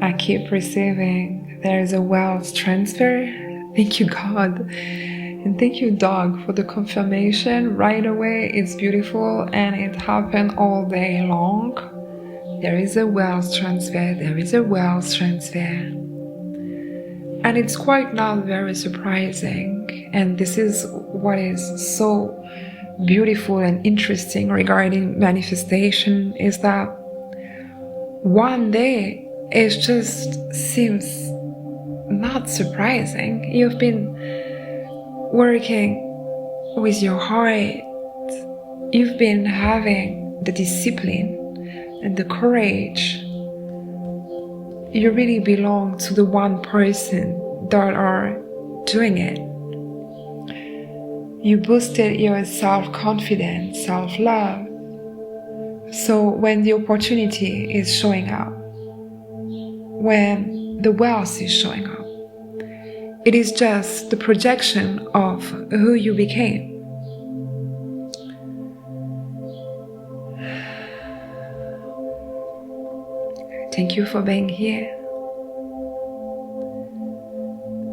I keep receiving. There is a wealth transfer. Thank you, God. And thank you, dog, for the confirmation right away. It's beautiful and it happened all day long. There is a wealth transfer. There is a wealth transfer. And it's quite not very surprising. And this is what is so beautiful and interesting regarding manifestation, is that one day it just seems not surprising. You've been working with your heart. You've been having the discipline and the courage. You really belong to the one person that are doing it. You boosted your self-confidence, self-love. So when the opportunity is showing up, when the wealth is showing up, it is just the projection of who you became. Thank you for being here.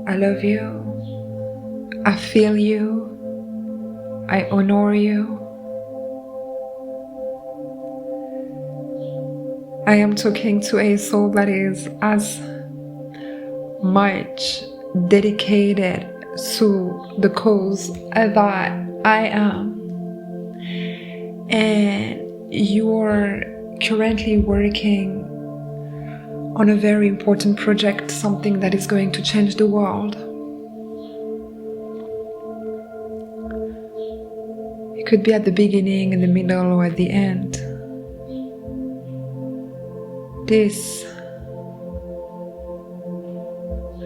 I love you. I feel you. I honor you. I am talking to a soul that is as much dedicated to the cause that I am. And you're currently working on a very important project, something that is going to change the world. It could be at the beginning, in the middle, or at the end.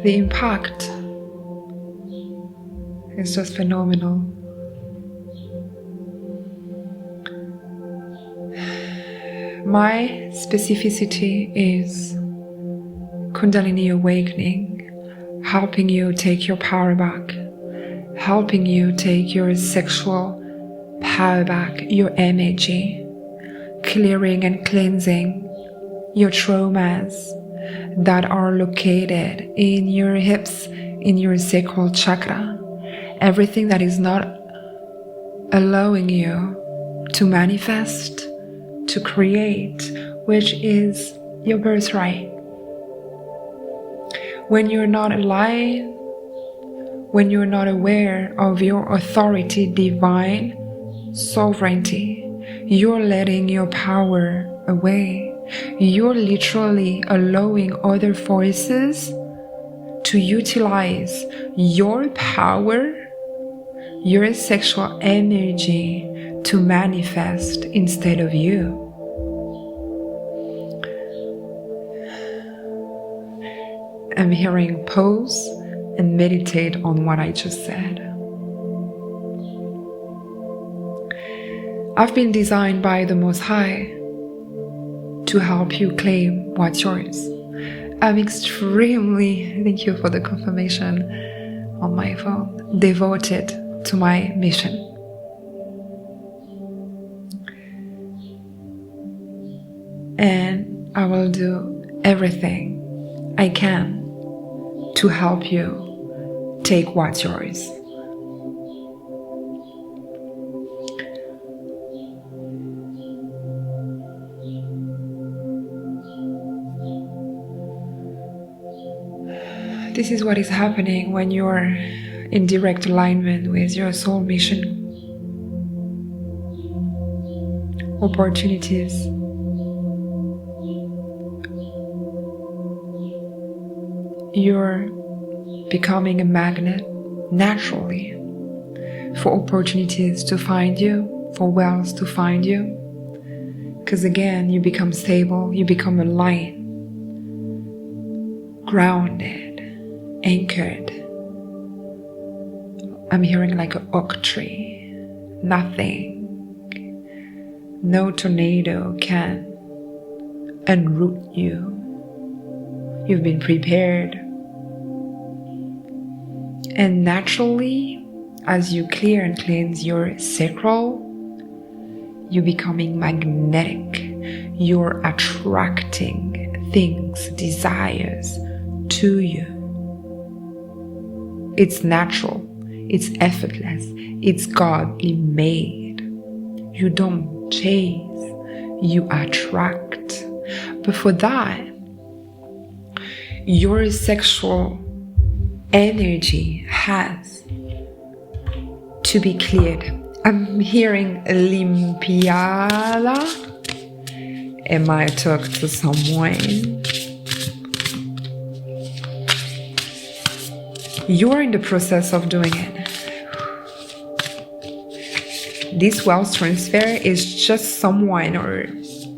The impact is just phenomenal. My specificity is Kundalini awakening, helping you take your power back, helping you take your sexual power back, your energy, clearing and cleansing your traumas that are located in your hips, in your sacral chakra, everything that is not allowing you to manifest, to create, which is your birthright. When you're not alive, when you're not aware of your authority, divine sovereignty, you're letting your power away. You're literally allowing other forces to utilize your power, your sexual energy to manifest instead of you. I'm hearing pause and meditate on what I just said. I've been designed by the Most High to help you claim what's yours. I'm extremely, thank you for the confirmation on my phone, devoted to my mission. And I will do everything I can to help you take what's yours. This is what is happening when you're in direct alignment with your soul mission. Opportunities you're becoming a magnet naturally for opportunities to find you, for wealth to find you. Because again, you become stable, you become aligned, grounded, anchored. I'm hearing like an oak tree. Nothing, no tornado can unroot you. You've been prepared. And naturally, as you clear and cleanse your sacral, you're becoming magnetic. You're attracting things, desires to you. It's natural, it's effortless, it's godly made. You don't chase, you attract. But for that, your sexual energy has to be cleared. I'm hearing limpiada. Am I talking to someone? You're in the process of doing it. This wealth transfer is just someone,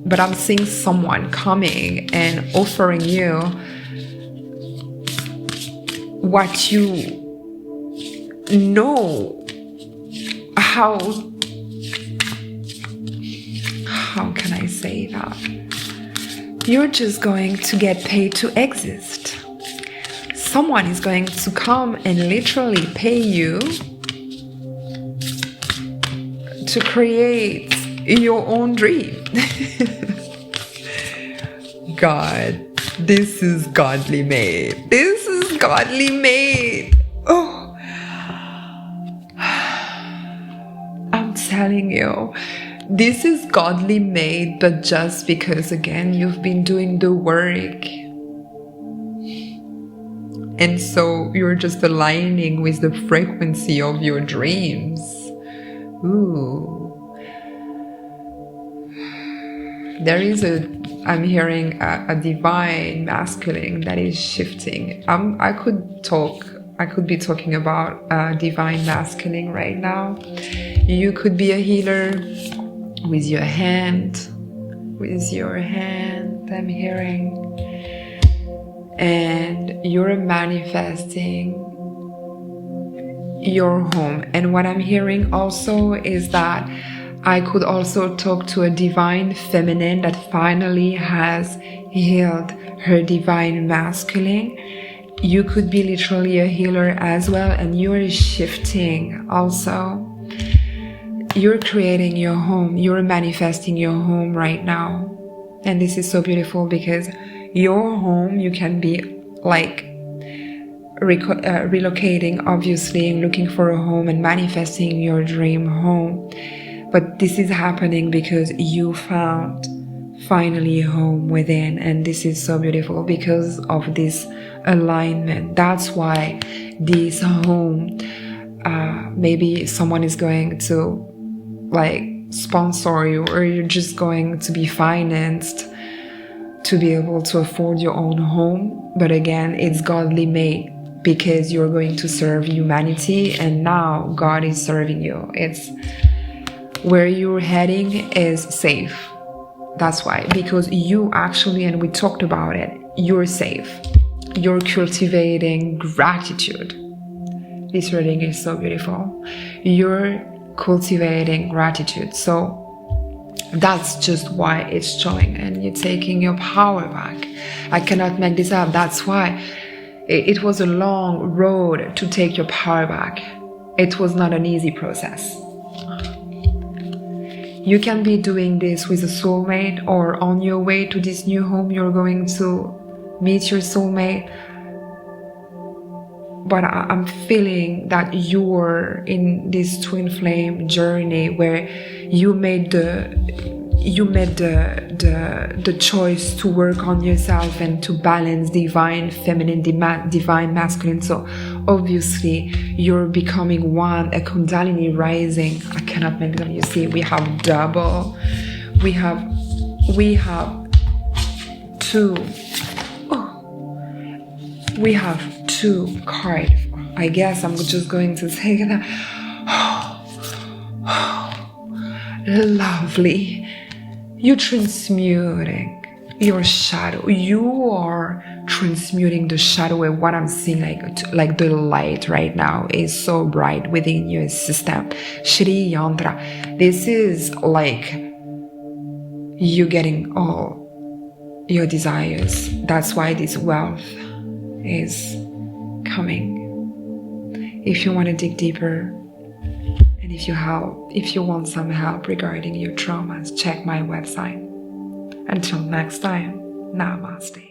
but I'm seeing someone coming and offering you what you know. How can I say that? You're just going to get paid to exist. Someone is going to come and literally pay you to create your own dream. God, this is godly made. This is godly made. Oh, I'm telling you, this is godly made, but just because, again, you've been doing the work. And so you're just aligning with the frequency of your dreams. Ooh. There is I'm hearing a divine masculine that is shifting. I could be talking about a divine masculine right now. You could be a healer with your hand. I'm hearing. And you're manifesting your home. And what I'm hearing also is that I could also talk to a divine feminine that finally has healed her divine masculine. You could be literally a healer as well, and you're shifting also. You're creating your home. You're manifesting your home right now. And this is so beautiful because your home, you can be like relocating, obviously, looking for a home and manifesting your dream home. But this is happening because you found finally a home within. And this is so beautiful because of this alignment. That's why this home, maybe someone is going to like sponsor you, or you're just going to be financed to be able to afford your own home. But again, it's godly made because you're going to serve humanity, and now God is serving you. It's where you're heading is safe. That's why, because you actually, and we talked about it, you're safe. You're cultivating gratitude. This reading is so beautiful. You're cultivating gratitude. So that's just why it's showing, and you're taking your power back. I cannot make this up. That's why it was a long road to take your power back. It was not an easy process. You can be doing this with a soulmate, or on your way to this new home, you're going to meet your soulmate. But I'm feeling that you're in this twin flame journey where you made the choice to work on yourself and to balance divine feminine, divine masculine. So obviously you're becoming one, a Kundalini rising. I cannot make them. You see, we have double. We have two. Oh, we have two cards. I guess I'm just going to take that. Lovely. You're transmuting your shadow. You are transmuting the shadow, and what I'm seeing, like the light right now is so bright within your system. Shri Yantra. This is like you getting all your desires. That's why this wealth is coming. If you want to dig deeper, and if you want some help regarding your traumas, check my website. Until next time. Namaste.